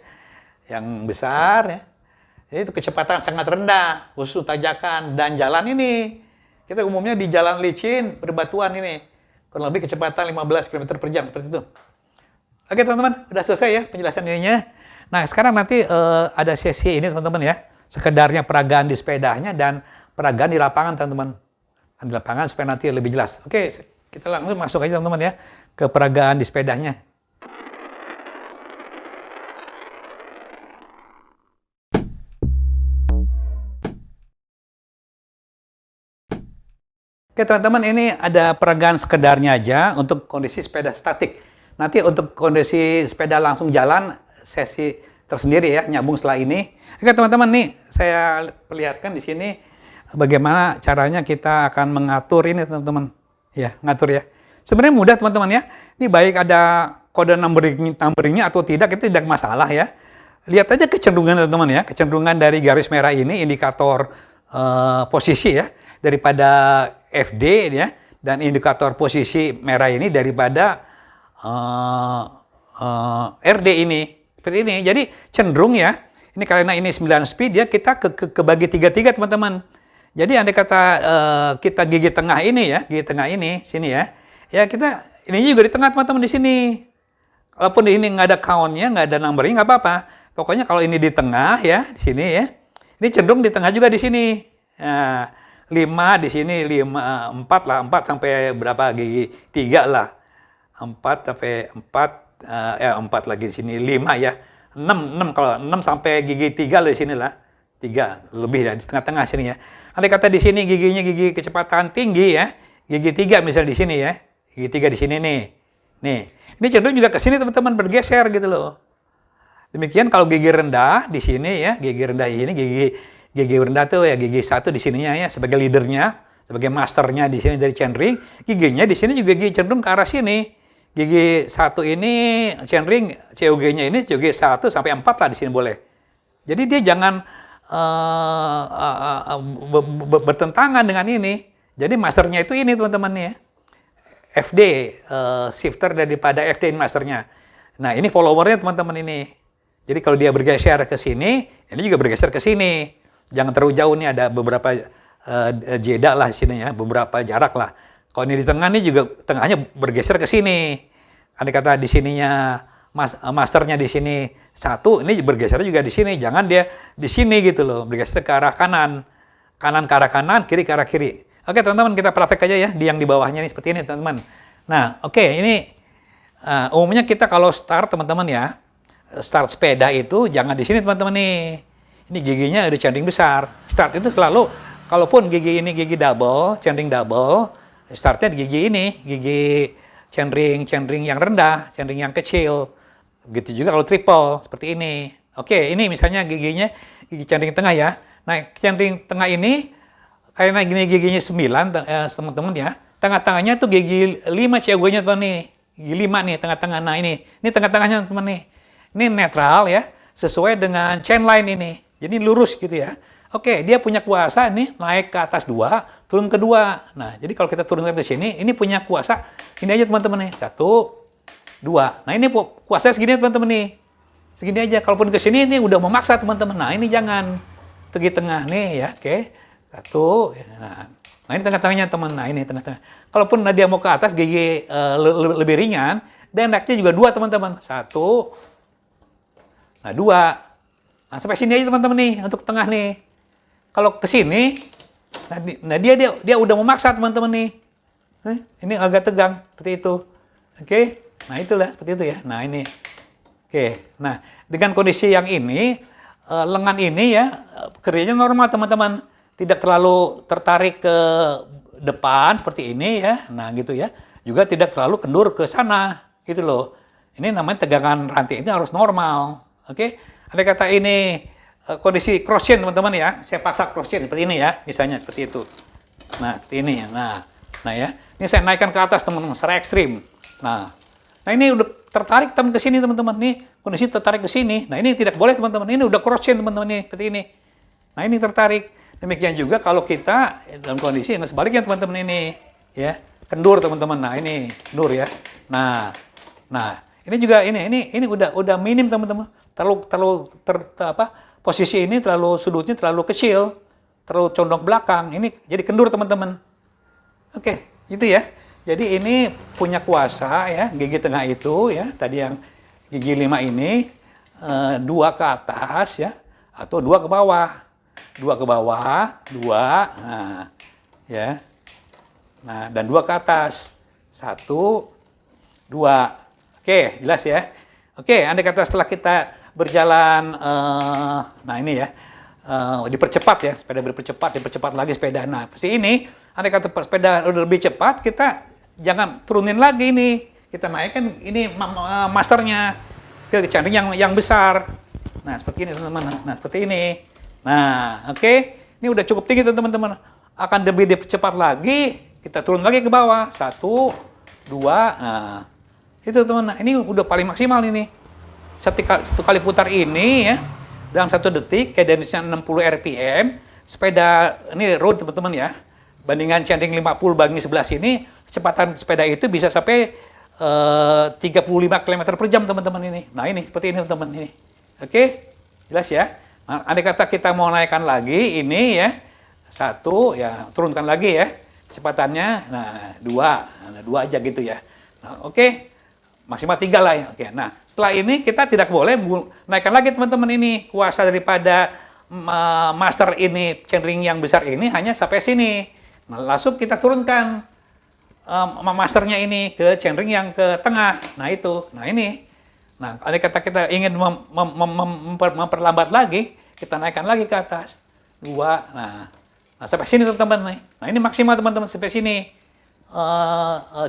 Yang besar ya. Jadi itu kecepatan sangat rendah, khusus tanjakan dan jalan ini. Kita umumnya di jalan licin, berbatuan ini. Kurang lebih kecepatan 15 km per jam seperti itu. Oke teman-teman, udah selesai ya penjelasan ininya. Nah, sekarang nanti ada sesi ini teman-teman ya. Sekedarnya peragaan di sepedanya dan peragaan di lapangan teman-teman. Di lapangan supaya nanti lebih jelas. Oke, kita langsung masuk aja teman-teman ya ke peragaan di sepedanya. Oke teman-teman, ini ada peragaan sekedarnya aja untuk kondisi sepeda statik. Nanti untuk kondisi sepeda langsung jalan, sesi tersendiri ya, nyambung setelah ini. Oke teman-teman, nih saya perlihatkan di sini bagaimana caranya kita akan mengatur ini teman-teman. Ya, ngatur ya. Sebenarnya mudah teman-teman ya. Ini baik ada kode numberingnya atau tidak, itu tidak masalah ya. Lihat aja kecenderungan teman-teman ya. Kecenderungan dari garis merah ini, indikator posisi ya. Daripada FD ya. Dan indikator posisi merah ini daripada RD ini. Seperti ini. Jadi cenderung ya. Ini karena ini 9 speed ya, kita kebagi 3-3 teman-teman. Jadi andai kata kita gigi tengah ini ya, gigi tengah ini, sini ya. Ya kita, ini juga di tengah teman-teman di sini. Walaupun di ini nggak ada count-nya, nggak ada numbering, nggak apa-apa. Pokoknya kalau ini di tengah ya, di sini ya. Ini cenderung di tengah juga di sini. Nah, 5 di sini, 5, 4 lah, 4 sampai berapa gigi? 3 lah. 4 sampai 4, 4 lagi di sini, 5 ya. 6 kalau 6 sampai gigi 3 lah di sini lah. 3 lebih ya, di tengah-tengah sini ya. Andai kata di sini giginya gigi kecepatan tinggi ya. Gigi 3 misal di sini ya. Gigi 3 di sini nih. Nih, ini cenderung juga ke sini teman-teman, bergeser gitu loh. Demikian kalau gigi rendah di sini ya, gigi rendah ini gigi rendah tuh ya gigi 1 di sininya ya sebagai leadernya, sebagai masternya di sini dari Chenring, giginya di sini juga gigi cenderung ke arah sini. Gigi 1 ini Chenring, COG-nya ini COG 1 sampai 4 lah di sini boleh. Jadi dia jangan bertentangan dengan ini. Jadi masternya itu ini teman-teman ya. FD, shifter daripada FD ini masternya. Nah ini followernya teman-teman ini. Jadi kalau dia bergeser ke sini, ini juga bergeser ke sini. Jangan terlalu jauh nih, ada beberapa jeda lah di sini ya, beberapa jarak lah. Kalau ini di tengah nih juga tengahnya bergeser ke sini. Andai kata di sininya masternya di sini 1, ini bergeser juga di sini. Jangan dia di sini gitu loh, bergeser ke arah kanan. Kanan ke arah kanan, kiri ke arah kiri. Oke teman-teman, kita praktek aja ya di yang di bawahnya nih seperti ini teman-teman. Nah oke, ini umumnya kita kalau start teman-teman ya, start sepeda itu jangan di sini teman-teman nih. Ini giginya udah Chenring besar. Start itu selalu, kalaupun gigi ini gigi double, Chenring double, startnya di gigi ini, gigi Chenring yang rendah, Chenring yang kecil. Begitu juga kalau triple, seperti ini. Oke, ini misalnya giginya gigi Chenring tengah ya. Nah, Chenring tengah ini, karena gini giginya 9, teman-teman ya. Tengah-tengahnya tuh gigi 5 COG-nya teman nih. Gigi 5 nih, tengah-tengah. Nah ini tengah-tengahnya teman nih. Ini netral ya, sesuai dengan chain line ini. Jadi lurus gitu ya. Oke, dia punya kuasa nih naik ke atas 2, turun ke 2. Nah, jadi kalau kita turunkan ke sini, ini punya kuasa ini aja teman-teman nih. 1, 2. Nah, ini kuasa segini teman-teman nih. Segini aja. Kalaupun ke sini ini udah memaksa teman-teman. Nah, ini jangan. Di tengah nih ya. Oke. 1. Nah, ini tengah-tengahnya teman. Nah, ini tengah-tengah. Kalaupun dia mau ke atas gigi lebih ringan, dan naiknya juga 2 teman-teman. 1. Nah, 2. Nah, sampai sini aja teman-teman nih untuk tengah nih. Kalau ke sini, nah dia udah memaksa teman-teman nih. Ini agak tegang seperti itu. Oke. Nah, itulah seperti itu ya. Nah, ini. Oke. Nah, dengan kondisi yang ini, lengan ini ya kerjanya normal teman-teman. Tidak terlalu tertarik ke depan seperti ini ya. Nah, gitu ya. Juga tidak terlalu kendur ke sana, gitu loh. Ini namanya tegangan rantai ini harus normal. Oke, ada kata ini kondisi cross chain teman-teman ya. Saya paksa cross chain seperti ini ya, misalnya seperti itu. Nah, seperti ini ya. Nah ya. Ini saya naikkan ke atas teman-teman secara ekstrim. Nah ini udah tertarik teman ke sini teman-teman nih. Kondisi tertarik ke sini. Nah, ini tidak boleh teman-teman. Ini udah cross chain teman-teman nih, seperti ini. Nah, ini tertarik. Demikian juga kalau kita dalam kondisi yang sebaliknya teman-teman ini ya. Kendur teman-teman. Nah, ini kendur ya. Nah, ini juga ini udah minim teman-teman. Posisi ini terlalu sudutnya terlalu kecil, terlalu condong belakang. Ini jadi kendur teman-teman. Oke, itu ya. Jadi ini punya kuasa ya, gigi tengah itu ya, tadi yang gigi 5 ini 2 ke atas ya, atau 2 ke bawah. 2 ke bawah, 2, nah ya. Nah, dan 2 ke atas. 1, 2. Oke, jelas ya. Oke, andai kata setelah kita berjalan, nah ini ya, dipercepat ya, sepeda dipercepat lagi sepeda. Nah, ini, andai kata sepeda udah lebih cepat, kita jangan turunin lagi ini. Kita naikkan ini masternya ke Chenring yang besar. Nah, seperti ini teman-teman. Nah, seperti ini. Nah, oke. Ini udah cukup tinggi teman-teman. Akan lebih dipercepat lagi, kita turun lagi ke bawah. 1, 2, nah. Itu teman-teman. Nah, ini udah paling maksimal ini. Satu kali putar ini ya, dalam 1 detik, kayak dari 60 RPM, sepeda, ini road teman-teman ya, bandingan Chenring 50 banding 11 ini, kecepatan sepeda itu bisa sampai 35 km per jam teman-teman ini. Nah ini, seperti ini teman-teman ini. Oke, jelas ya. Nah, andai kata kita mau naikkan lagi, ini ya, 1, ya turunkan lagi ya, kecepatannya, nah 2 aja gitu ya. Nah, oke. maksimal 3 lah ya. Oke. Nah, setelah ini kita tidak boleh naikkan lagi teman-teman ini. Kuasa daripada master ini, chainring yang besar ini hanya sampai sini. Nah, langsung kita turunkan masternya ini ke chainring yang ke tengah. Nah, itu. Nah, ini. Nah, kalau kita ingin memperlambat lagi, kita naikkan lagi ke atas. 2. Nah, sampai sini teman-teman. Nah, ini maksimal teman-teman sampai sini.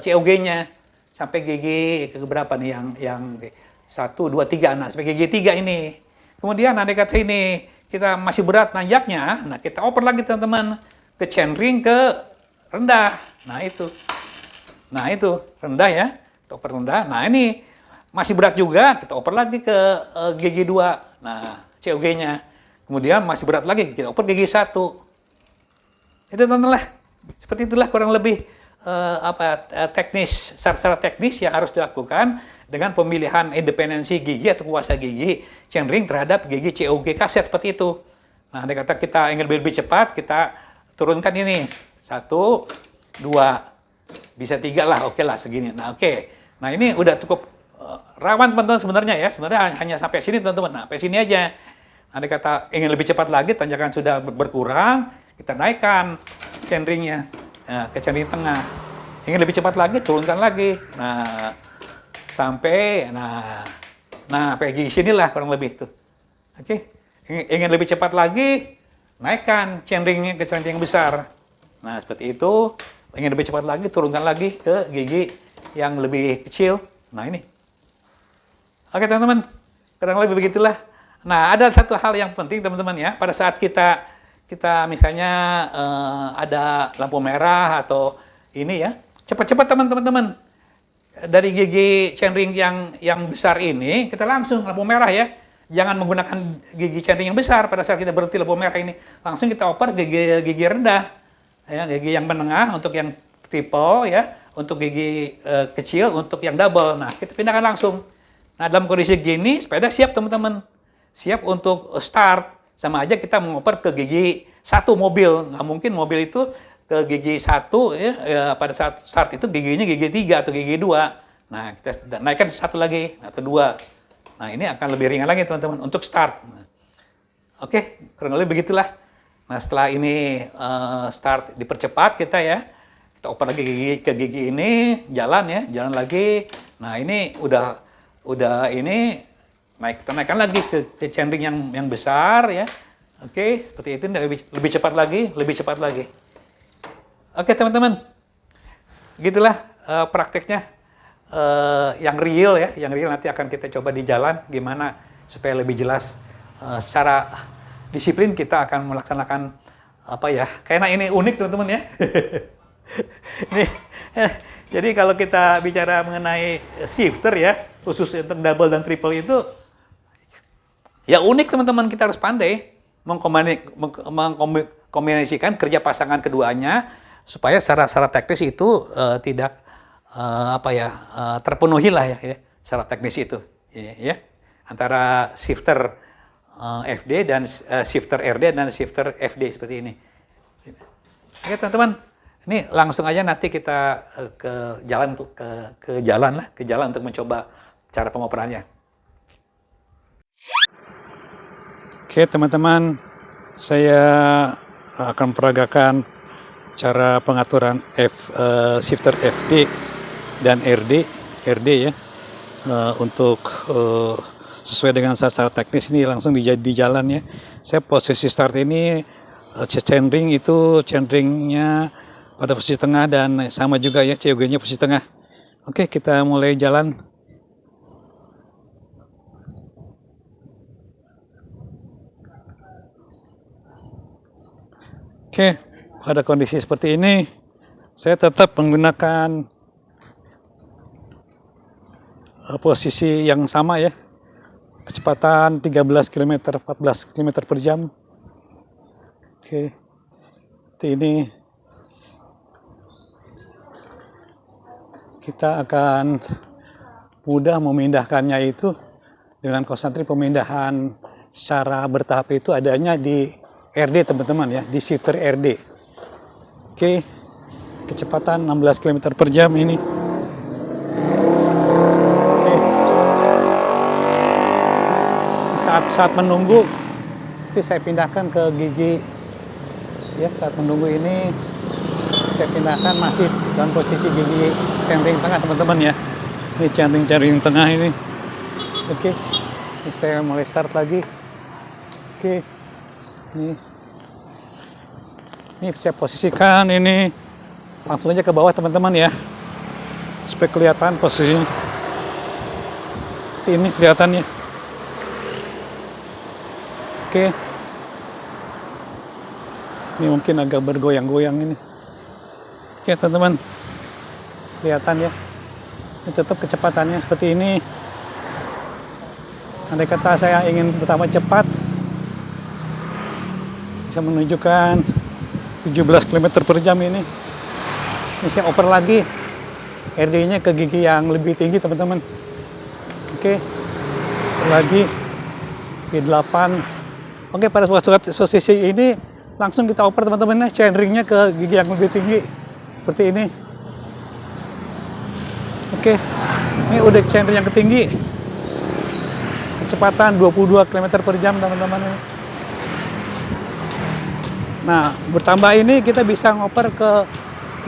COG-nya. Sampai gigi ke berapa nih yang 1, 2, 3. Nah, sampai gigi 3 ini. Kemudian nanti ke sini kita masih berat nanjaknya. Nah, kita oper lagi teman-teman ke chainring ke rendah. Nah, itu rendah ya. Kita oper rendah. Nah, ini masih berat juga, kita oper lagi ke gigi 2. Nah, COG-nya. Kemudian masih berat lagi, kita oper gigi 1. Itu teman-teman lah. Seperti itulah kurang lebih teknis, secara teknis yang harus dilakukan dengan pemilihan independensi gigi atau kuasa gigi chainring terhadap gigi COG kaset seperti itu. Nah, andai kata kita ingin lebih cepat, kita turunkan ini 1, 2, bisa 3 lah, oke lah segini. Nah, oke. Nah, ini udah cukup rawan teman-teman sebenarnya ya. Sebenarnya hanya sampai sini teman-teman. Nah, sampai sini aja. Andai kata ingin lebih cepat lagi, tanjakan sudah berkurang, kita naikkan chainringnya. Nah, ke chainring tengah. Ingin lebih cepat lagi, turunkan lagi. Nah, sampai sampai gigi sinilah kurang lebih tuh. Oke. Ingin lebih cepat lagi, naikkan chainringnya ke chainring yang besar. Nah, seperti itu. Ingin lebih cepat lagi, turunkan lagi ke gigi yang lebih kecil. Nah, ini. Oke, teman-teman. Kurang lebih begitulah. Nah, ada satu hal yang penting, teman-teman ya. Pada saat kita misalnya ada lampu merah atau ini ya, cepat-cepat teman-teman dari gigi chainring yang besar ini kita langsung lampu merah ya, jangan menggunakan gigi chainring yang besar pada saat kita berhenti lampu merah ini, langsung kita oper gigi rendah ya, gigi yang menengah untuk yang triple ya, untuk gigi kecil untuk yang double. Nah, kita pindahkan langsung. Nah, dalam kondisi gini sepeda siap teman-teman, siap untuk start. Sama aja kita mengoper ke gigi 1 mobil. Nggak mungkin mobil itu ke gigi 1 ya, pada saat start itu giginya gigi 3 atau gigi 2. Nah, kita naikkan 1 lagi atau 2. Nah, ini akan lebih ringan lagi teman-teman untuk start. Oke, kurang lebih begitulah. Nah, setelah ini start dipercepat kita ya. Kita oper lagi ke gigi ini, jalan lagi. Nah, ini udah ini kita naikkan lagi ke chainring yang besar ya. Oke, seperti itu lebih cepat lagi. Oke, teman-teman. Gitulah prakteknya yang real ya, yang real nanti akan kita coba di jalan gimana supaya lebih jelas secara disiplin kita akan melaksanakan apa ya. Karena ini unik teman-teman ya. Nih, jadi kalau kita bicara mengenai shifter ya, khusus untuk double dan triple itu ya unik teman-teman, kita harus pandai mengkombinasikan kerja pasangan keduanya supaya secara teknis itu tidak terpenuhi lah ya, secara teknis itu ya, antara shifter FD dan shifter RD dan shifter FD seperti ini. Oke teman-teman, ini langsung aja nanti kita ke jalan untuk mencoba cara pengoperannya. Oke teman-teman, saya akan peragakan cara pengaturan shifter FD dan RD ya, untuk sesuai dengan secara teknis ini langsung di jalan ya. Saya posisi start ini chainring itu chainringnya pada posisi tengah dan sama juga ya, COG-nya posisi tengah. Oke, kita mulai jalan. Oke, pada kondisi seperti ini, saya tetap menggunakan posisi yang sama ya, kecepatan 13 km, 14 km per jam. Oke, ini kita akan mudah memindahkannya itu dengan konsentrik pemindahan secara bertahap itu adanya di RD teman-teman ya, di shifter RD. Oke, kecepatan 16 km per jam ini. saat menunggu itu saya pindahkan ke gigi ya. Saat menunggu ini saya pindahkan masih dalam posisi gigi centering tengah teman-teman ya. Ini centering tengah ini. Oke, ini saya mulai start lagi. Oke, ini saya posisikan ini langsung aja ke bawah teman-teman ya, supaya kelihatan posisinya. Ini kelihatannya. Oke, ini mungkin agak bergoyang-goyang ini. Oke teman-teman, kelihatan ya. Ini tetap kecepatannya seperti ini. Andai kata saya ingin pertama cepat, bisa menunjukkan 17 km per jam ini. Ini saya oper lagi RD-nya ke gigi yang lebih tinggi teman-teman. Oke, lagi gigi 8. Oke, pada posisi ini langsung kita oper teman-teman ya, chainringnya ke gigi yang lebih tinggi seperti ini. Oke, ini udah chainring yang ketinggi, kecepatan 22 km per jam teman-teman. Nah, bertambah ini kita bisa ngoper ke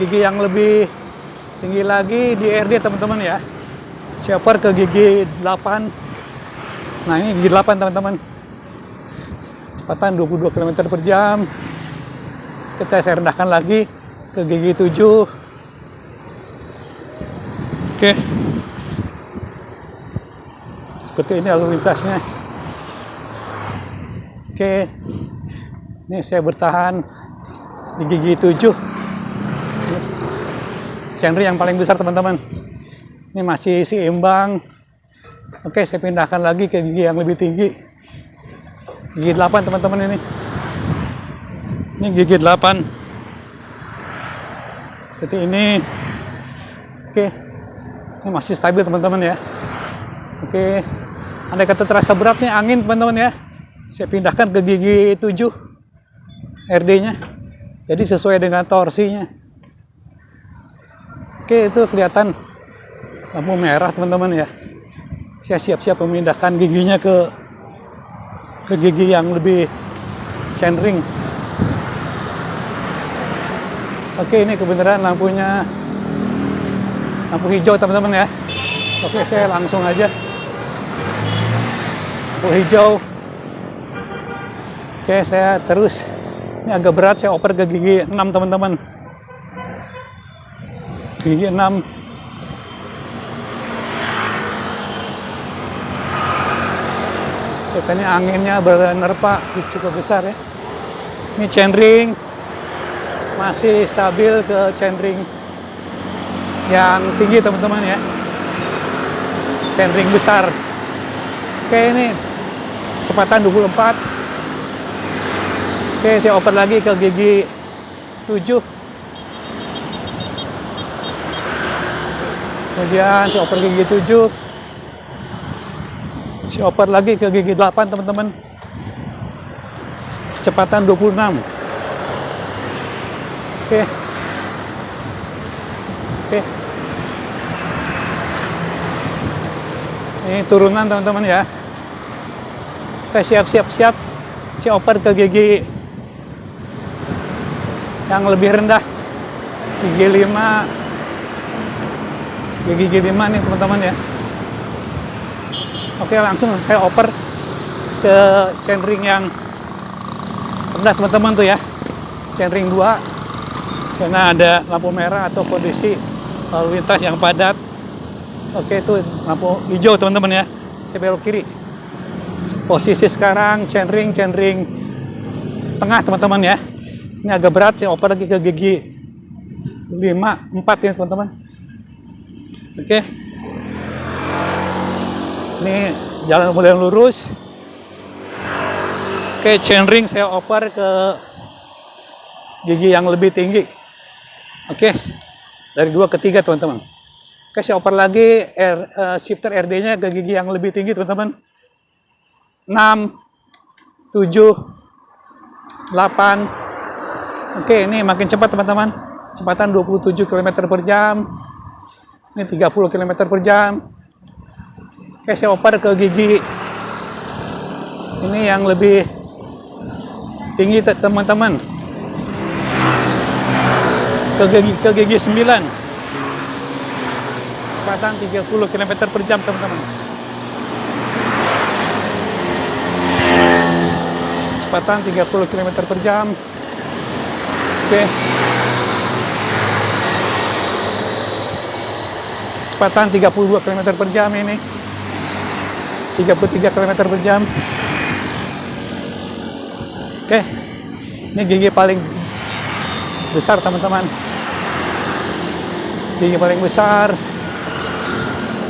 gigi yang lebih tinggi lagi di RD teman-teman ya. Saya oper ke gigi 8. Nah, ini gigi 8 teman-teman. Kecepatan 22 km per jam. Saya rendahkan lagi ke gigi 7. Oke. Seperti ini lalu lintasnya. Oke. Ini saya bertahan di gigi 7. Chainring yang paling besar teman-teman. Ini masih seimbang. Oke, saya pindahkan lagi ke gigi yang lebih tinggi. Gigi 8 teman-teman ini. Ini gigi 8. Seperti ini. Oke. Ini masih stabil teman-teman ya. Oke. Andai kata terasa berat nih angin teman-teman ya, saya pindahkan ke gigi 7 RD-nya. Jadi sesuai dengan torsinya. Oke, itu kelihatan lampu merah teman-teman ya. Saya siap-siap memindahkan giginya ke gigi yang lebih chainring. Oke, ini kebenaran lampunya lampu hijau teman-teman ya. Oke, saya langsung aja lampu hijau. Oke, saya terus. Ini agak berat, saya oper ke gigi 6 teman-teman. Gigi 6. Katanya anginnya bernerpa cukup besar ya. Ini chainring masih stabil ke chainring yang tinggi teman-teman ya. Chainring besar. Oke, ini kecepatan 24. Oke, saya oper lagi ke gigi 7. Kemudian saya oper gigi 7. Saya oper lagi ke gigi 8 teman-teman. Kecepatan 26. Oke. Oke. Ini turunan teman-teman ya. Oke, siap. Saya oper ke gigi yang lebih rendah. Gigi 5. Gigi 5 nih teman-teman ya. Oke, langsung saya oper ke chainring yang rendah teman-teman tuh ya. Chainring 2. Karena ada lampu merah atau kondisi lalu lintas yang padat. Oke, itu lampu hijau teman-teman ya. Saya belok kiri. Posisi sekarang chainring tengah teman-teman ya. Ini agak berat, saya oper lagi ke gigi 4 ya teman-teman. Oke. Ini jalan mulai lurus. Oke, chainring saya oper ke gigi yang lebih tinggi. Oke, dari 2 ke 3 teman-teman. Oke, saya oper lagi shifter RD-nya ke gigi yang lebih tinggi teman-teman. 6, 7, 8. Oke, ini makin cepat teman-teman. Kecepatan 27 km per jam. Ini 30 km per jam. Oke, saya oper ke gigi Ini yang lebih tinggi teman-teman. Ke gigi 9. Kecepatan 30 km per jam teman-teman. Kecepatan 30 km per jam. Oke. Kecepatan 32 km per jam ini. 33 km per jam. Oke. Ini gigi paling besar teman-teman. Gigi paling besar.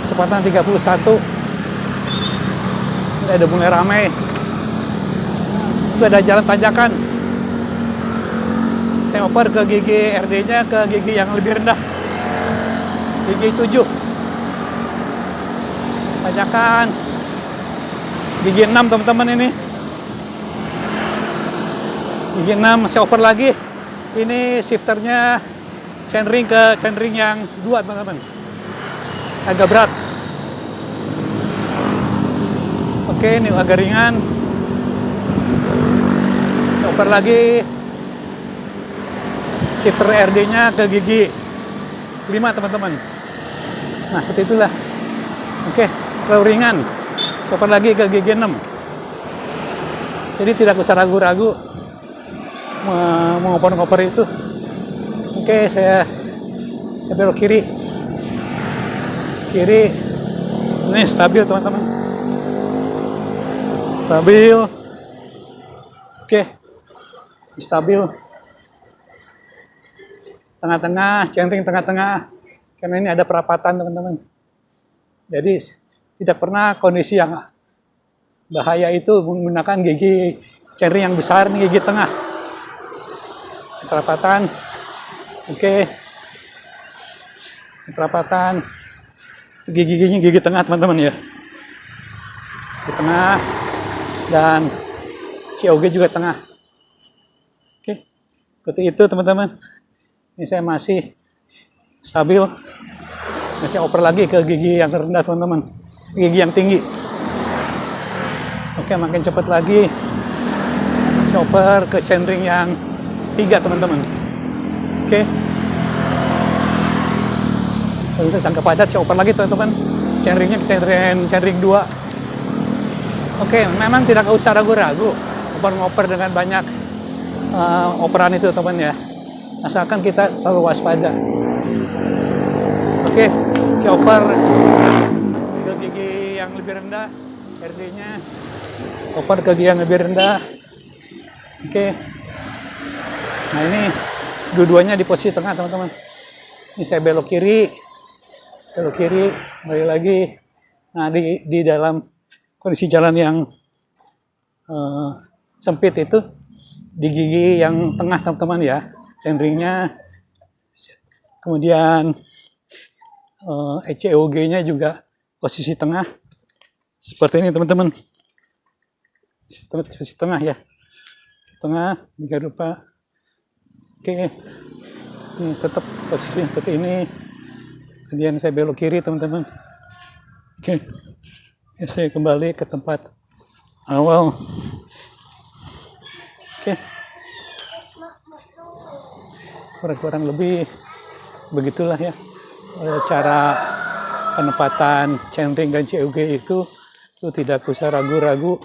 Kecepatan 31. Ini udah mulai ramai. Itu ada jalan tanjakan. Saya oper ke gigi RD-nya ke gigi yang lebih rendah. Gigi 7. Tanjakan. Gigi 6 teman-teman ini. Gigi 6 saya oper lagi. Ini shifternya chainring ke chainring yang 2 teman-teman. Agak berat. Oke, ini agak ringan. Saya oper lagi. Shifter RD-nya ke gigi 5 teman-teman. Nah, seperti itulah. Oke, terlalu ringan. Saya oper lagi ke gigi 6. Jadi tidak usah ragu-ragu mau ngoper itu. Oke, saya belok kiri. Ini stabil teman-teman. Stabil. Oke, stabil. Tengah-tengah, chainring tengah-tengah. Karena ini ada perapatan teman-teman. Jadi tidak pernah kondisi yang bahaya itu menggunakan gigi chainring yang besar, ini gigi tengah. Perapatan. Oke. Perapatan. Gigi-giginya gigi tengah teman-teman ya. Gigi tengah. Dan COG juga tengah. Oke. Seperti itu teman-teman. Ini saya masih stabil. Masih oper lagi ke gigi yang rendah teman-teman. Gigi yang tinggi. Oke, makin cepat lagi. Saya oper ke chainring yang 3 teman-teman. Oke. Kalau itu sangka padat, saya oper lagi teman-teman. Chainringnya chainring 2. Oke, memang tidak usah ragu-ragu ngoper dengan banyak operan itu teman ya. Asalkan kita selalu waspada. Oke, saya oper ke gigi yang lebih rendah, RD-nya. Oper ke gigi yang lebih rendah. Oke. Nah ini dua-duanya di posisi tengah teman-teman. Ini saya belok kiri, kembali lagi. Nah di dalam kondisi jalan yang sempit itu, di gigi yang tengah teman-teman ya, chainringnya, kemudian ECOG-nya juga posisi tengah, seperti ini teman-teman. Posisi tengah ya, tengah, jangan lupa. Oke, ini tetap posisi seperti ini. Kemudian saya belok kiri teman-teman. Oke, saya kembali ke tempat awal. Oke, kurang lebih begitulah ya cara penempatan chainring dan COG itu tidak usah ragu-ragu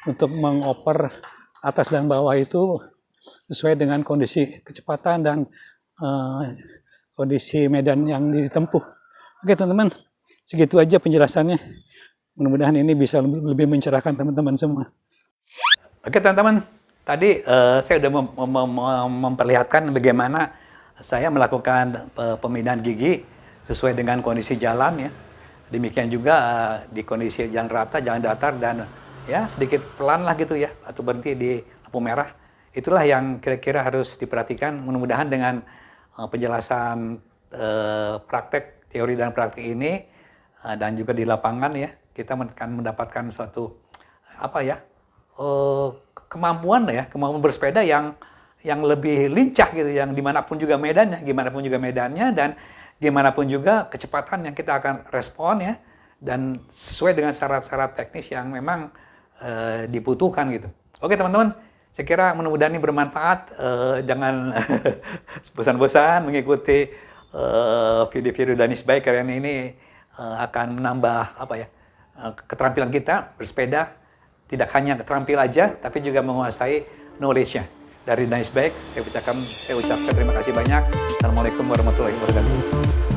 untuk mengoper atas dan bawah itu sesuai dengan kondisi kecepatan dan kondisi medan yang ditempuh. Oke teman-teman, segitu aja penjelasannya. Mudah-mudahan ini bisa lebih mencerahkan teman-teman semua. Oke teman-teman, tadi saya sudah memperlihatkan bagaimana saya melakukan pemindahan gigi sesuai dengan kondisi jalan ya. Demikian juga di kondisi jalan rata, jalan datar, dan ya sedikit pelan lah gitu ya, atau berhenti di lampu merah. Itulah yang kira-kira harus diperhatikan. Mudah-mudahan dengan penjelasan praktek, teori dan praktek ini dan juga di lapangan ya, kita akan mendapatkan suatu kemampuan bersepeda yang lebih lincah gitu, yang dimanapun juga medannya, dan dimanapun juga kecepatan yang kita akan respon ya, dan sesuai dengan syarat-syarat teknis yang memang dibutuhkan gitu. Oke teman-teman, saya kira mudah-mudahan ini bermanfaat. Jangan bosan-bosan mengikuti video-video Danis Bike, karena ini akan menambah keterampilan kita bersepeda. Tidak hanya terampil aja, tapi juga menguasai knowledge-nya. Dari Danis Bike, saya ucapkan terima kasih banyak. Assalamualaikum warahmatullahi wabarakatuh.